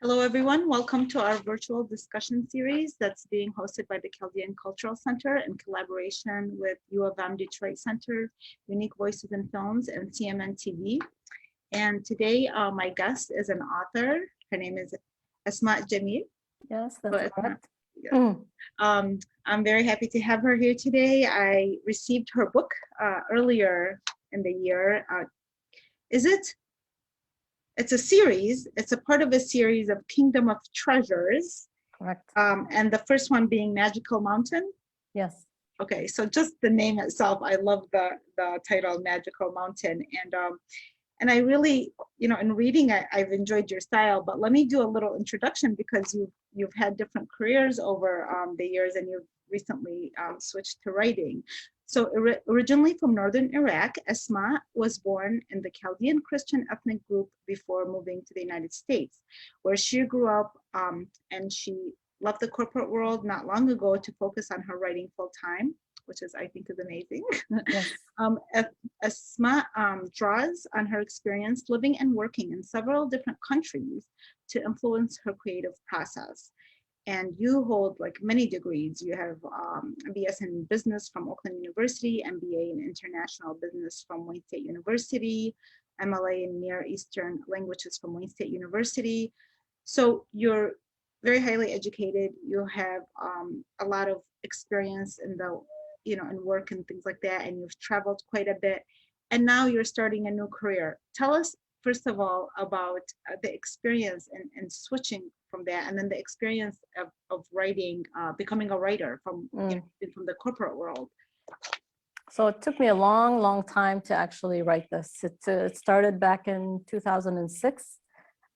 Hello, everyone. Welcome to our virtual discussion series that's being hosted by the Chaldean Cultural Center in collaboration with U of M Detroit Center, Unique Voices in Films, and CMN TV. And today, my guest is an author. Her name is Asmaa Jamil. Yes, that's correct. I'm very happy to have her here today. I received her book earlier in the year. It's a series. It's a part of a series of Kingdom of Treasures. Correct. And the first one being Magical Mountain. Yes. Okay, so just the name itself, I love the title Magical Mountain. And I really, in reading it, I've enjoyed your style, but let me do a little introduction because you've had different careers over the years and you've recently switched to writing. So originally from Northern Iraq, Asmaa was born in the Chaldean Christian ethnic group before moving to the United States, where she grew up and she left the corporate world not long ago to focus on her writing full time, which I think is amazing. Yes. Asmaa draws on her experience living and working in several different countries to influence her creative process. And you hold like many degrees. You have a BS in business from Oakland University, MBA in international business from Wayne State University, MLA in Near Eastern languages from Wayne State University. So you're very highly educated. You have a lot of experience in in work and things like that, and you've traveled quite a bit. And now you're starting a new career. Tell us, first of all, about the experience and switching from that, and then the experience of writing, becoming a writer from the corporate world. So it took me a long, long time to actually write this. It started back in 2006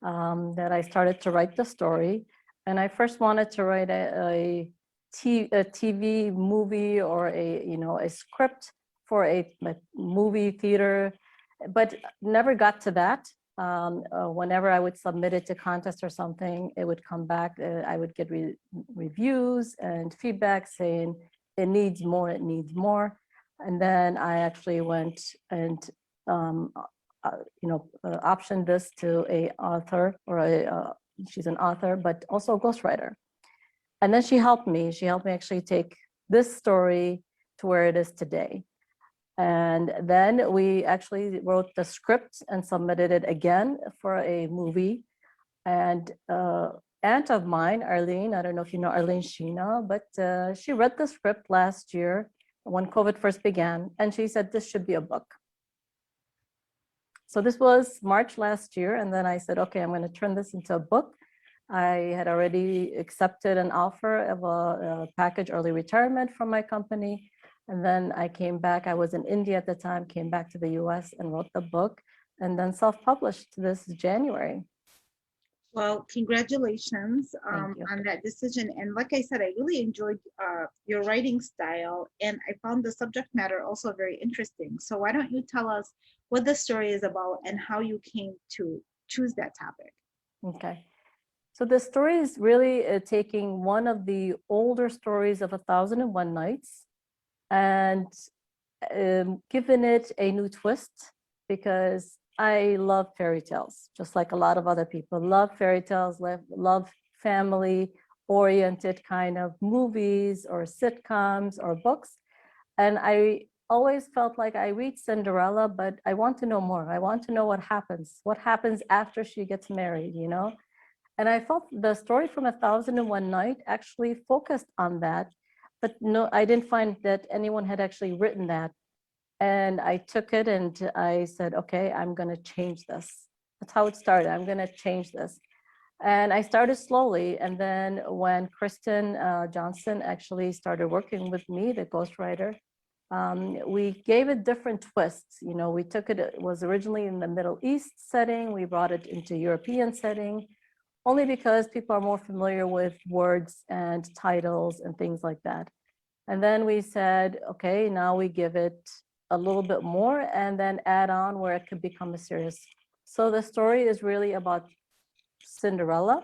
that I started to write the story. And I first wanted to write a TV movie or a script for a movie theater, but never got to that. Whenever I would submit it to contest or something, it would come back. I would get reviews and feedback saying it needs more, it needs more. And then I actually went and optioned this to a author or she's an author, but also a ghostwriter. And then she helped me. She helped me actually take this story to where it is today. And then we actually wrote the script and submitted it again for a movie. And aunt of mine, Arlene, I don't know if you know Arlene Sheena, but she read the script last year when COVID first began, and she said, this should be a book. So this was March last year. And then I said, okay, I'm going to turn this into a book. I had already accepted an offer of a package early retirement from my company. And then I came back. I was in India at the time, came back to the US and wrote the book, and then self-published this January. Well, congratulations on that decision. And like I said, I really enjoyed your writing style, and I found the subject matter also very interesting. So why don't you tell us what the story is about and how you came to choose that topic? Okay. So the story is really taking one of the older stories of 1001 Nights and giving it a new twist, because I love fairy tales, just like a lot of other people love fairy tales, love family-oriented kind of movies or sitcoms or books. And I always felt like I read Cinderella, but I want to know more. I want to know what happens after she gets married, And I felt the story from 1001 Nights actually focused on that, but no, I didn't find that anyone had actually written that. And I took it and I said, okay, I'm going to change this. That's how it started. I'm going to change this. And I started slowly. And then when Kristen Johnson actually started working with me, the ghostwriter, we gave it different twists. We took it was originally in the Middle East setting. We brought it into European setting, only because people are more familiar with words and titles and things like that. And then we said, okay, now we give it a little bit more and then add on where it could become a series. So the story is really about Cinderella,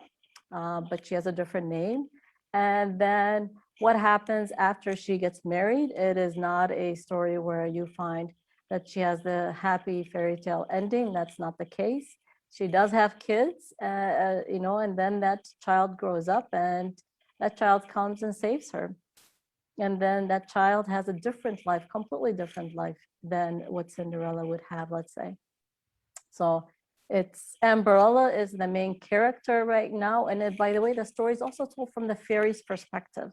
but she has a different name. And then what happens after she gets married? It is not a story where you find that she has the happy fairy tale ending. That's not the case. She does have kids, you know, and then that child grows up and that child comes and saves her. And then that child has a different life, completely different life than what Cinderella would have, let's say. So it's Amberella is the main character right now. And by the way, the story is also told from the fairy's perspective.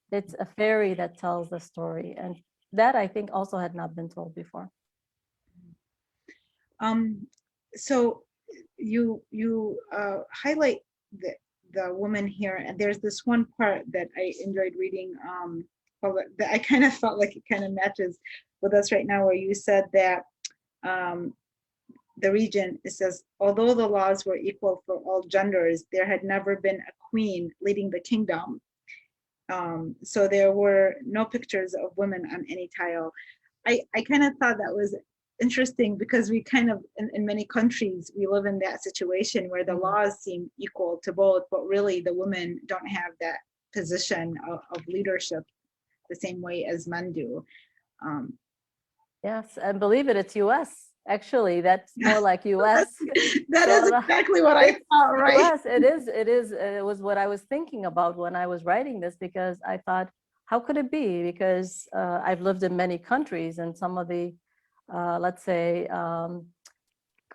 It's a fairy that tells the story. And that I think also had not been told before. So you highlight the woman here, and there's this one part that I enjoyed reading. Well, that I kind of felt like it kind of matches with us right now, where you said that the region, it says, although the laws were equal for all genders, there had never been a queen leading the kingdom. So there were no pictures of women on any tile. I kind of thought that was interesting because we kind of, in many countries, we live in that situation where the laws seem equal to both, but really the women don't have that position of leadership the same way as men do. Yes, and believe it, it's US. Actually, that's more like US. That is exactly what I thought, right? Yes, it is. It was what I was thinking about when I was writing this, because I thought, how could it be? Because I've lived in many countries, and some of the, let's say,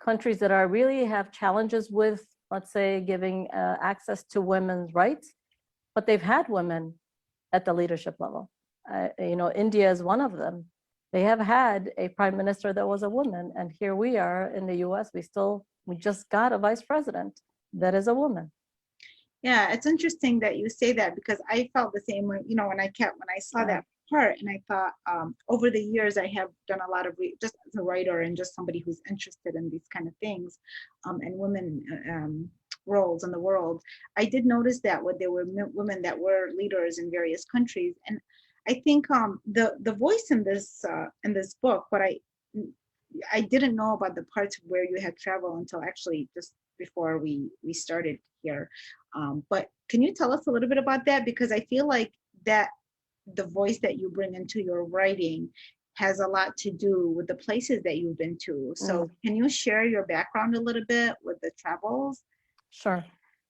countries that are really have challenges with, let's say, giving access to women's rights, but they've had women at the leadership level. You know, India is one of them. They have had a prime minister that was a woman, and here we are in the US, we just got a vice president that is a woman. Yeah, it's interesting that you say that, because I felt the same way, you know, when I saw that part, and I thought, over the years, I have done a lot of, just as a writer and just somebody who's interested in these kind of things, and women roles in the world, I did notice that when there were women that were leaders in various countries. And I think the voice in this book, what I didn't know about the parts where you had traveled until actually just before we started here. But can you tell us a little bit about that? Because I feel like that the voice that you bring into your writing has a lot to do with the places that you've been to. So can you share your background a little bit with the travels? Sure.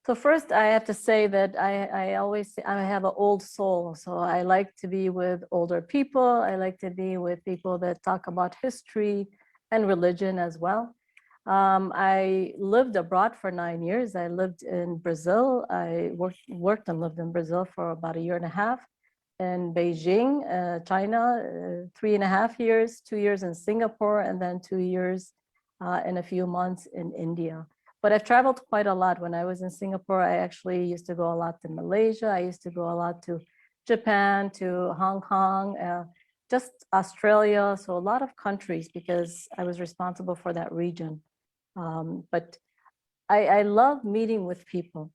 So first, I have to say that I always say I have an old soul. So I like to be with older people. I like to be with people that talk about history and religion as well. I lived abroad for 9 years. I lived in Brazil. I worked and lived in Brazil for about 1.5 years. In Beijing, China, 3.5 years, 2 years in Singapore, and then 2 years and a few months in India. But I've traveled quite a lot. When I was in Singapore, I actually used to go a lot to Malaysia. I used to go a lot to Japan, to Hong Kong, just Australia. So a lot of countries, because I was responsible for that region. But I love meeting with people,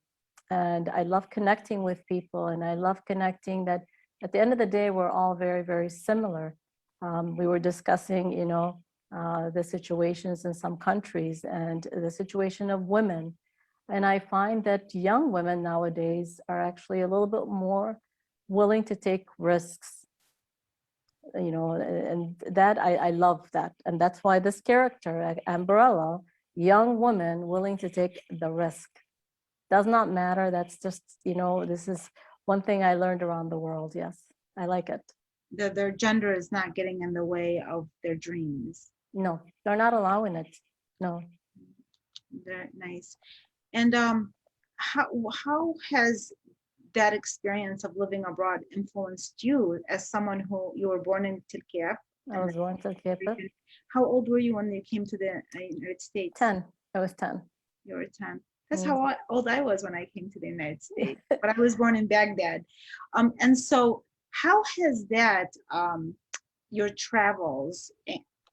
and I love connecting with people, and I love connecting that at the end of the day, we're all very, very similar. We were discussing, you know, the situations in some countries and the situation of women. And I find that young women nowadays are actually a little bit more willing to take risks, you know, and that I love that. And that's why this character, Amberella, young woman willing to take the risk. Does not matter. That's just, you know, this is one thing I learned around the world. Yes, I like it. Their gender is not getting in the way of their dreams. No, they're not allowing it. No. Very nice. And how has that experience of living abroad influenced you as someone who you were born in Turkey? I was born in Turkey. How old were you when you came to the United States? 10. I was 10. You were 10. That's how old I was when I came to the United States. But I was born in Baghdad. And so how has that, your travels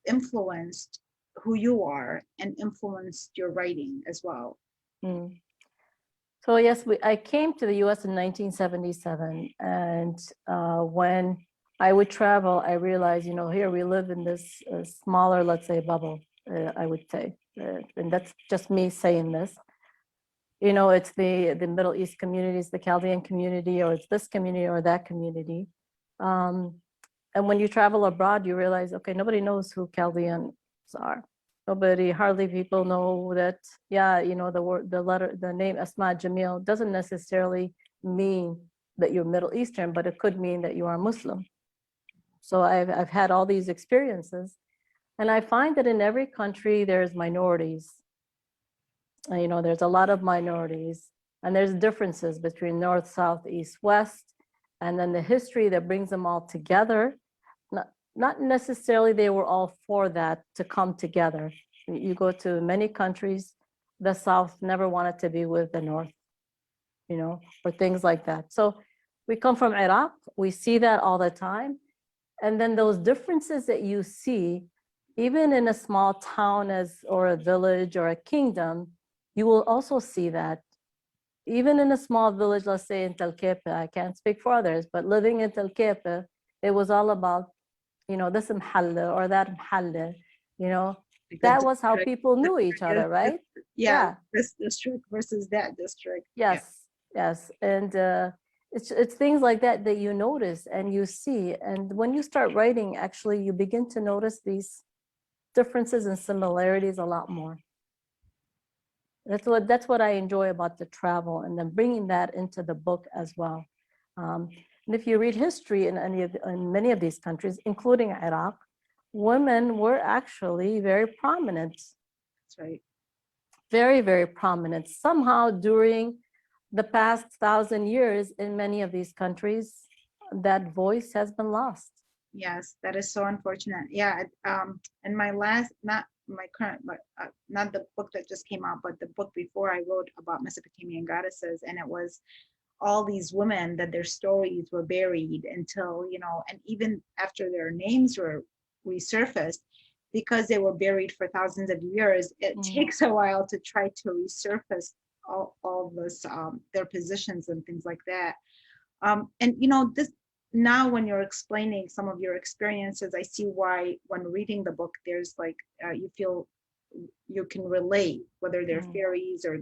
influenced who you are and influenced your writing as well? So yes, I came to the US in 1977. And when I would travel, I realized, you know, here we live in this smaller, let's say, bubble, I would say. And that's just me saying this. You know, it's the Middle East communities, the Chaldean community, or it's this community or that community. And when you travel abroad, you realize, okay, nobody knows who Chaldeans are. Nobody, hardly people know that, yeah, you know, the word, the letter, the name Asmaa Jamil doesn't necessarily mean that you're Middle Eastern, but it could mean that you are Muslim. So I've had all these experiences, and I find that in every country there's minorities. And, you know, there's a lot of minorities, and there's differences between North, South, East, West, and then the history that brings them all together. Not necessarily they were all for that to come together. You go to many countries, the South never wanted to be with the North, you know, or things like that. So we come from Iraq, we see that all the time. And then those differences that you see, even in a small town or a village or a kingdom, you will also see that. Even in a small village, let's say in Tel Kepe, I can't speak for others, but living in Tel Kepe, it was all about, you know, this mahalla or that mahalla, you know, Like a that was how district, people knew each other, right? yeah, this district versus that district. Yeah. Yes, yes. And it's things like that that you notice and you see. And when you start writing, actually, you begin to notice these differences and similarities a lot more. That's what I enjoy about the travel, and then bringing that into the book as well. And if you read history in many of these countries, including Iraq, women were actually very prominent. That's right. Very, very prominent. Somehow during the past 1,000 years in many of these countries, that voice has been lost. Yes, that is so unfortunate. Yeah, and my last, not my current, but not the book that just came out, but the book before, I wrote about Mesopotamian goddesses, and it was all these women that their stories were buried until, you know, and even after their names were resurfaced, because they were buried for thousands of years, it takes a while to try to resurface all this, their positions and things like that. And you know, this now when you're explaining some of your experiences, I see why when reading the book, there's like, you feel you can relate, whether they're fairies or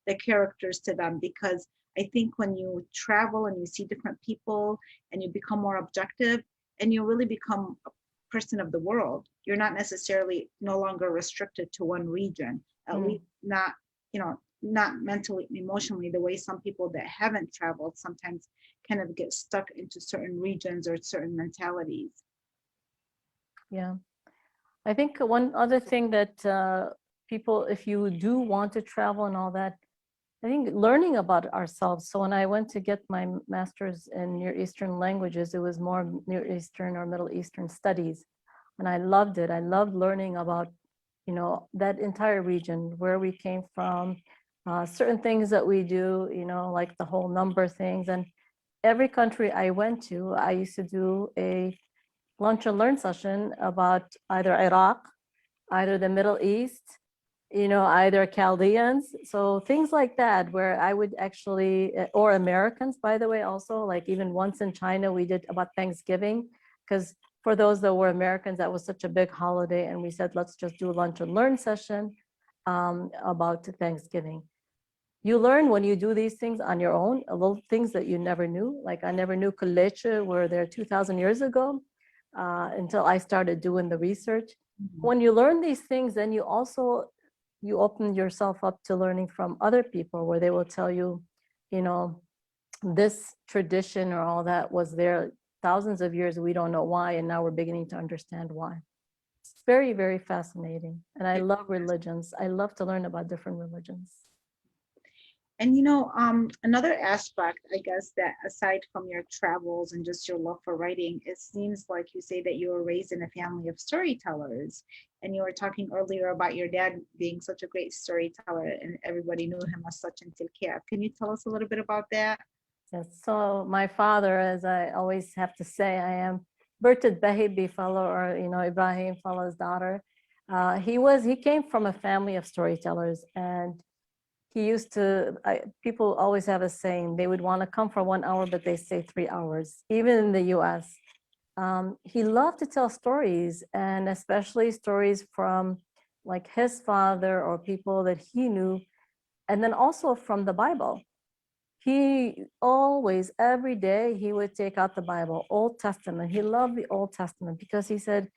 the characters to them, because I think when you travel and you see different people and you become more objective and you really become a person of the world, you're not necessarily no longer restricted to one region, at least not, you know, not mentally, emotionally, the way some people that haven't traveled sometimes kind of get stuck into certain regions or certain mentalities. Yeah. I think one other thing that people, if you do want to travel and all that, I think learning about ourselves. So when I went to get my master's in Near Eastern languages, it was more Near Eastern or Middle Eastern studies. And I loved it. I loved learning about, you know, that entire region, where we came from, certain things that we do, you know, like the whole number things. And every country I went to, I used to do a lunch and learn session about either Iraq, either the Middle East, you know, either Chaldeans. So things like that, where I would actually, or Americans, by the way, also, like even once in China, we did about Thanksgiving, because for those that were Americans, that was such a big holiday. And we said, let's just do a lunch and learn session about Thanksgiving. You learn when you do these things on your own, a little things that you never knew. Like I never knew Kuleche were there 2,000 years ago until I started doing the research. When you learn these things, then you also, you open yourself up to learning from other people, where they will tell you, you know, this tradition or all that was there thousands of years. We don't know why. And now we're beginning to understand why. It's very, very fascinating. And I love religions. I love to learn about different religions. And you know, another aspect, I guess, that aside from your travels and just your love for writing, it seems like you say that you were raised in a family of storytellers. And you were talking earlier about your dad being such a great storyteller, and everybody knew him as such in Tilkia. Can you tell us a little bit about that? Yes. So my father, as I always have to say, I am Bertet Bahibi fellow, or you know, Ibrahim fellow's daughter. He came from a family of storytellers, and he used to, people always have a saying, they would want to come for 1 hour, but they stay 3 hours, even in the US. He loved to tell stories, and especially stories from like his father or people that he knew, and then also from the Bible. He always, every day, he would take out the Bible, Old Testament. He loved the Old Testament because he said,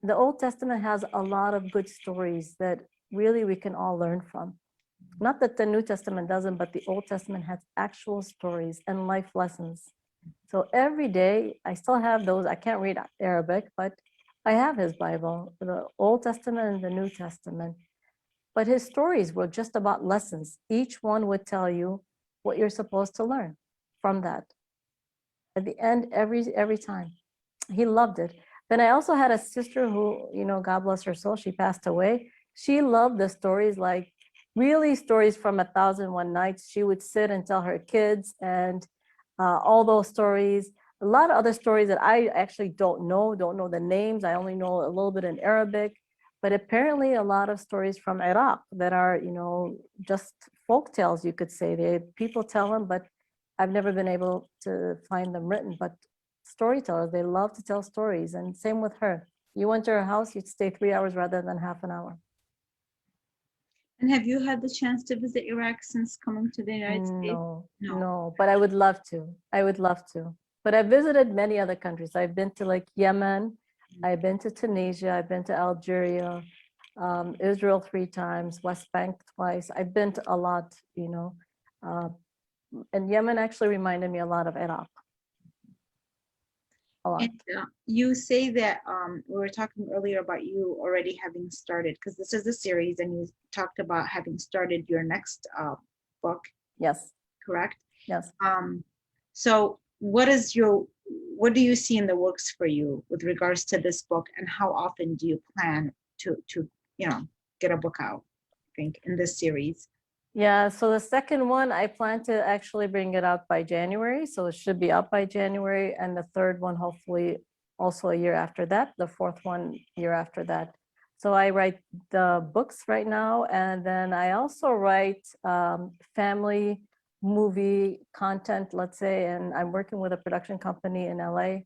the Old Testament has a lot of good stories that really we can all learn from. Not that the New Testament doesn't, but the Old Testament has actual stories and life lessons. So every day, I still have those. I can't read Arabic, but I have his Bible, the Old Testament and the New Testament. But his stories were just about lessons. Each one would tell you what you're supposed to learn from that. At the end, every time. He loved it. Then I also had a sister who, God bless her soul, she passed away. She loved the stories, like really stories from 1001 Nights. She would sit and tell her kids and all those stories. A lot of other stories that I actually don't know the names. I only know a little bit in Arabic, but apparently a lot of stories from Iraq that are, just folk tales, you could say. People tell them, but I've never been able to find them written. But storytellers, they love to tell stories, and same with her. You went to her house, you'd stay 3 hours rather than half an hour. And have you had the chance to visit Iraq since coming to the United States? No, but I would love to. I would love to. But I've visited many other countries. I've been to like Yemen, I've been to Tunisia, I've been to Algeria, Israel 3 times, West Bank twice. I've been to a lot, and Yemen actually reminded me a lot of Iraq. A lot. And you say that we were talking earlier about you already having started, because this is a series, and you talked about having started your next book. Yes. Correct? Yes. So what do you see in the works for you with regards to this book, and how often do you plan to get a book out, I think, in this series? Yeah, so the second one, I plan to actually bring it out by January. So it should be out by January. And the third one, hopefully also a year after that, the fourth one year after that. So I write the books right now. And then I also write family movie content, let's say, and I'm working with a production company in LA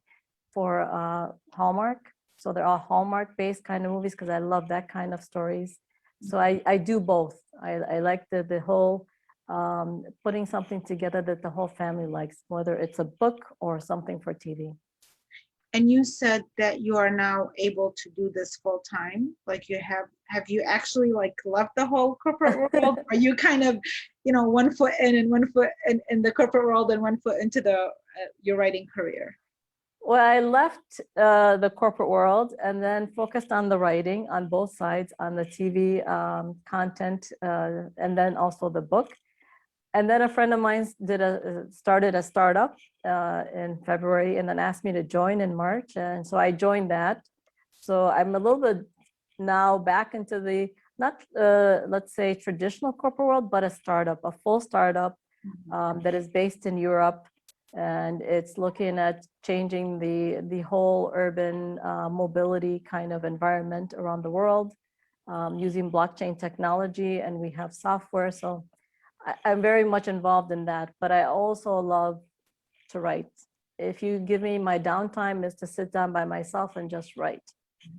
for Hallmark. So they're all Hallmark-based kind of movies because I love that kind of stories. So I do both. I like the whole putting something together that the whole family likes, whether it's a book or something for TV. And you said that you are now able to do this full time. Like have you actually like left the whole corporate world? Are you kind of, 1 foot in and 1 foot in the corporate world and 1 foot into your writing career? Well, I left the corporate world and then focused on the writing on both sides, on the TV content, and then also the book. And then a friend of mine started a startup in February and then asked me to join in March. And so I joined that. So I'm a little bit now back into the, not let's say traditional corporate world, but a startup, a full startup that is based in Europe. And it's looking at changing the whole urban mobility kind of environment around the world using blockchain technology. And we have software. So I'm very much involved in that. But I also love to write. If you give me my downtime is to sit down by myself and just write.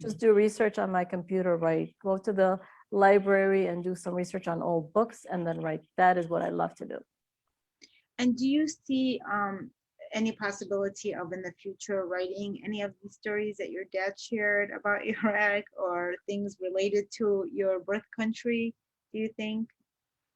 Just do research on my computer, write. Go to the library and do some research on old books and then write. That is what I love to do. And do you see any possibility of in the future writing any of these stories that your dad shared about Iraq or things related to your birth country, do you think?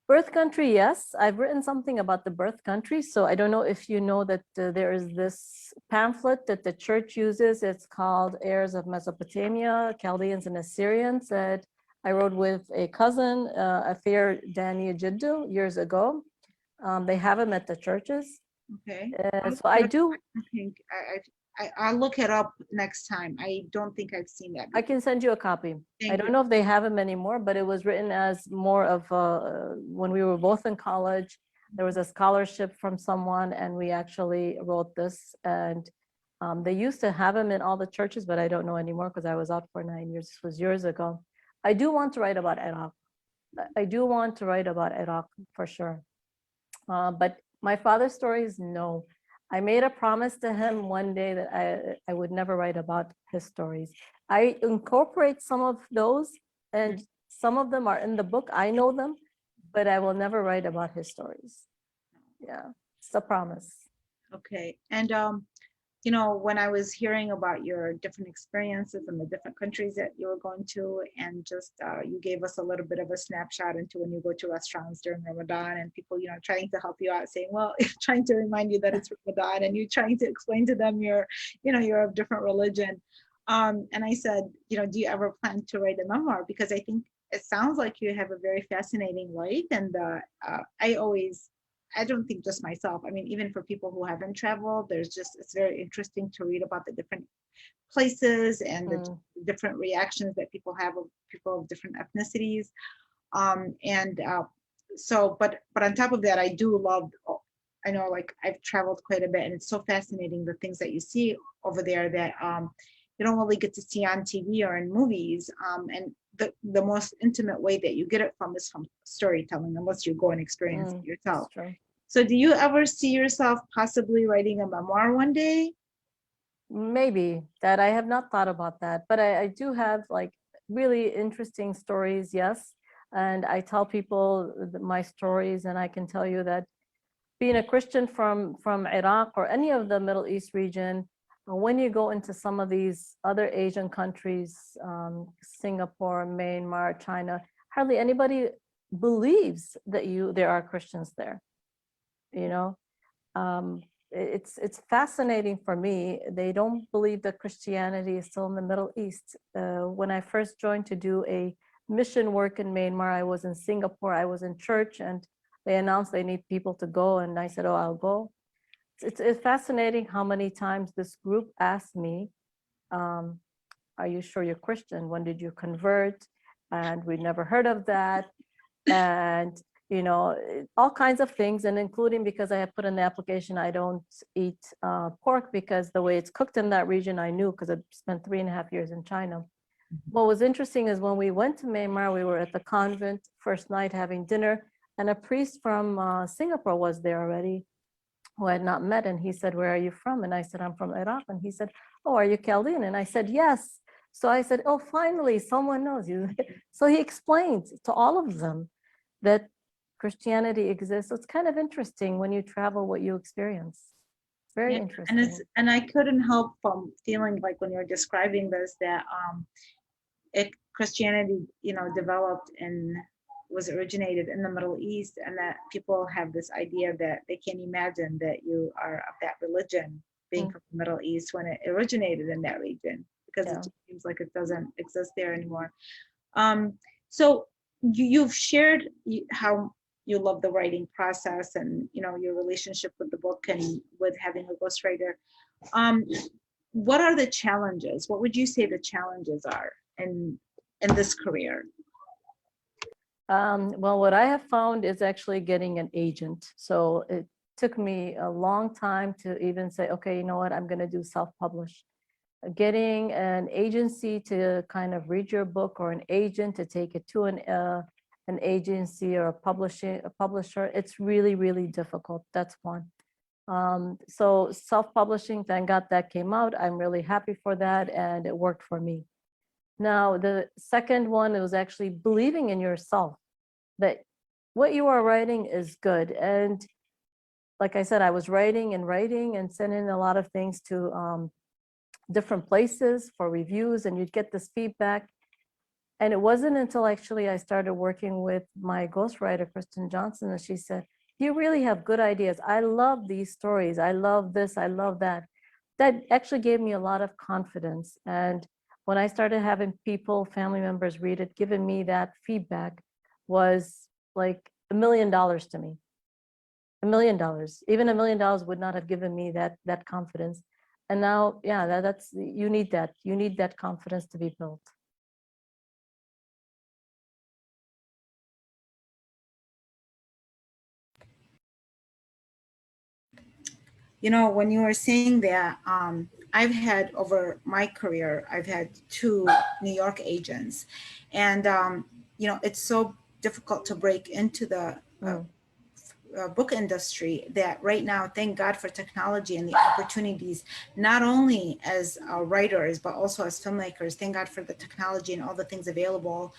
Birth country, yes. I've written something about the birth country. So I don't know if you know that there is this pamphlet that the church uses. It's called Heirs of Mesopotamia, Chaldeans and Assyrians, that I wrote with a cousin, Afir Dania Jiddu, years ago. They have them at the churches. Okay. So I do. I think I'll look it up next time. I don't think I've seen that before. I can send you a copy. I don't know if they have them anymore, but it was written as more of when we were both in college, there was a scholarship from someone and we actually wrote this. And they used to have them in all the churches, but I don't know anymore because I was out for 9 years. This was years ago. I do want to write about Iraq. I do want to write about Iraq for sure. But my father's stories, no. I made a promise to him one day that I would never write about his stories. I incorporate some of those and some of them are in the book. I know them, but I will never write about his stories. Yeah, it's a promise. Okay. And you know, when I was hearing about your different experiences in the different countries that you were going to, and just you gave us a little bit of a snapshot into when you go to restaurants during Ramadan and people, you know, trying to help you out, saying, well, trying to remind you that it's Ramadan, and you trying to explain to them you're, you know, you're of different religion. And I said, you know, do you ever plan to write a memoir? Because I think it sounds like you have a very fascinating life. And I don't think just myself. I mean, even for people who haven't traveled, it's very interesting to read about the different places and the different reactions that people have of people of different ethnicities. But on top of that, I do love, I know, like, I've traveled quite a bit, and it's so fascinating the things that you see over there that you don't really get to see on TV or in movies. And the most intimate way that you get it from is from storytelling, unless you go and experience it yourself. So do you ever see yourself possibly writing a memoir one day? Maybe. That I have not thought about that, but I do have like really interesting stories, yes. And I tell people my stories, and I can tell you that being a Christian from Iraq or any of the Middle East region, when you go into some of these other Asian countries, Singapore, Myanmar, China, hardly anybody believes that there are Christians there. You know, it's fascinating for me. They don't believe that Christianity is still in the Middle East. When I first joined to do a mission work in Myanmar, I was in Singapore, I was in church, and they announced they need people to go, and I said, oh, I'll go. It's fascinating how many times this group asked me, are you sure you're Christian? When did you convert? And we never heard of that. And, you know, all kinds of things, and including because I had put in the application, I don't eat pork because the way it's cooked in that region, I knew because I spent 3.5 years in China. What was interesting is when we went to Myanmar, we were at the convent first night having dinner, and a priest from Singapore was there already, who I had not met. And he said, where are you from? And I said, I'm from Iraq. And he said, oh, are you Chaldean? And I said, yes. So I said, oh, finally, someone knows you. So he explained to all of them that Christianity exists. So it's kind of interesting when you travel what you experience. Very interesting. And I couldn't help from feeling like when you're describing this, that Christianity, you know, developed and was originated in the Middle East, and that people have this idea that they can't imagine that you are of that religion being from the Middle East when it originated in that region, because it just seems like it doesn't exist there anymore. So you've shared how you love the writing process, and, you know, your relationship with the book and with having a ghostwriter. What are the challenges? What would you say the challenges are in this career? Well, what I have found is actually getting an agent. So it took me a long time to even say, okay, you know what, I'm going to do self-publish. Getting an agency to kind of read your book, or an agent to take it to an agency or a publisher, it's really, really difficult. That's one. So self-publishing, thank God that came out. I'm really happy for that, and it worked for me. Now, the second one, it was actually believing in yourself, that what you are writing is good. And like I said, I was writing and sending a lot of things to different places for reviews, and you'd get this feedback. And it wasn't until actually I started working with my ghostwriter, Kristen Johnson, and she said, you really have good ideas. I love these stories. I love this. I love that. That actually gave me a lot of confidence. And when I started having people, family members read it, giving me that feedback was like $1 million to me. $1 million. Even $1 million would not have given me that confidence. And now, yeah, that's you need that. You need that confidence to be built. You know, when you were saying that, I've had, over my career, I've had 2 New York agents, and you know, it's so difficult to break into the book industry, that right now, thank God for technology and the opportunities, not only as writers, but also as filmmakers. Thank God for the technology and all the things available,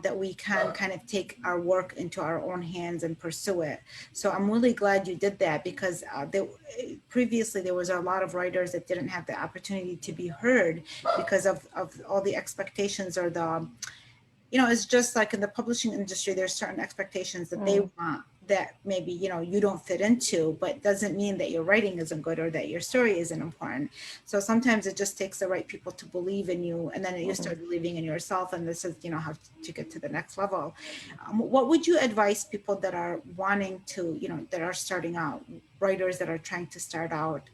that we can kind of take our work into our own hands and pursue it. So I'm really glad you did that, because previously there was a lot of writers that didn't have the opportunity to be heard because of all the expectations, or the, it's just like in the publishing industry, there's certain expectations that they want that maybe, you don't fit into, but doesn't mean that your writing isn't good or that your story isn't important. So sometimes it just takes the right people to believe in you, and then you start believing in yourself, and this is, how to get to the next level. What would you advise people that are wanting to, that are starting out, writers that are trying to start out?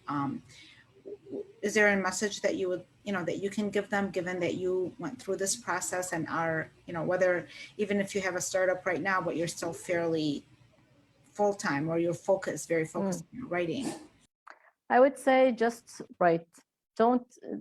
Is there a message that you would, that you can give them, given that you went through this process and are, whether, even if you have a startup right now, but you're still fairly full-time, or you're very focused on writing? I would say just write.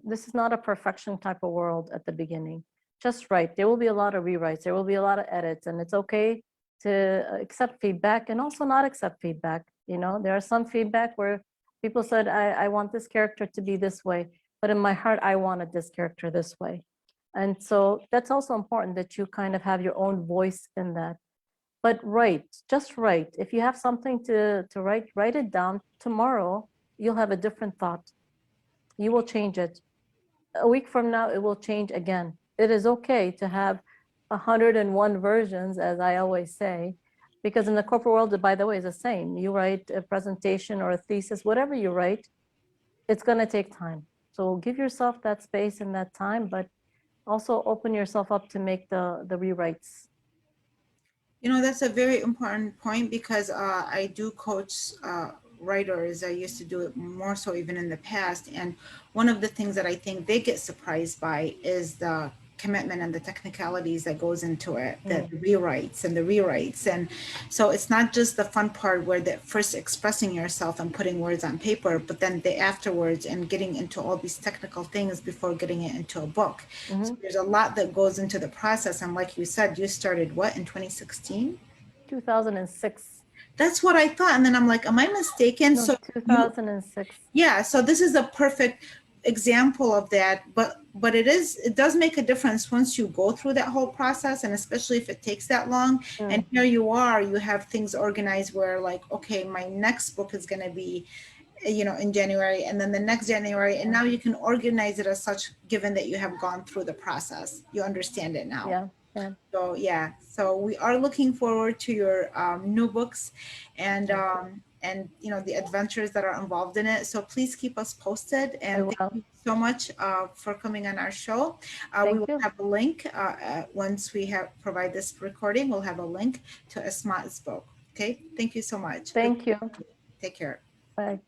This is not a perfection type of world at the beginning. Just write. There will be a lot of rewrites. There will be a lot of edits, and it's okay to accept feedback and also not accept feedback. There are some feedback where people said, I want this character to be this way, but in my heart, I wanted this character this way. And so that's also important, that you kind of have your own voice in that. But just write. If you have something to write it down. Tomorrow, you'll have a different thought. You will change it. A week from now, it will change again. It is okay to have 101 versions, as I always say, because in the corporate world, by the way, is the same. You write a presentation or a thesis, whatever you write, it's going to take time. So give yourself that space and that time, but also open yourself up to make the rewrites. That's a very important point, because I do coach writers. I used to do it more so even in the past. And one of the things that I think they get surprised by is the commitment and the technicalities that goes into it, the rewrites and the rewrites. And so it's not just the fun part where the first expressing yourself and putting words on paper, but then the afterwards and getting into all these technical things before getting it into a book. So there's a lot that goes into the process. And like you said, you started what, in 2016? 2006. That's what I thought. And then I'm like, am I mistaken? No, So 2006. yeah, so this is a perfect example of that, but it does make a difference once you go through that whole process, and especially if it takes that long. And here you have things organized where, like, okay, my next book is going to be, in January, and then the next January, and now you can organize it as such, given that you have gone through the process. You understand it now. Yeah. So yeah, so we are looking forward to your new books, and the adventures that are involved in it. So please keep us posted, and thank you so much for coming on our show. We will have a link once we provide this recording. We'll have a link to Asmaa's book. Okay, thank you so much. Thank you. Take care. Bye.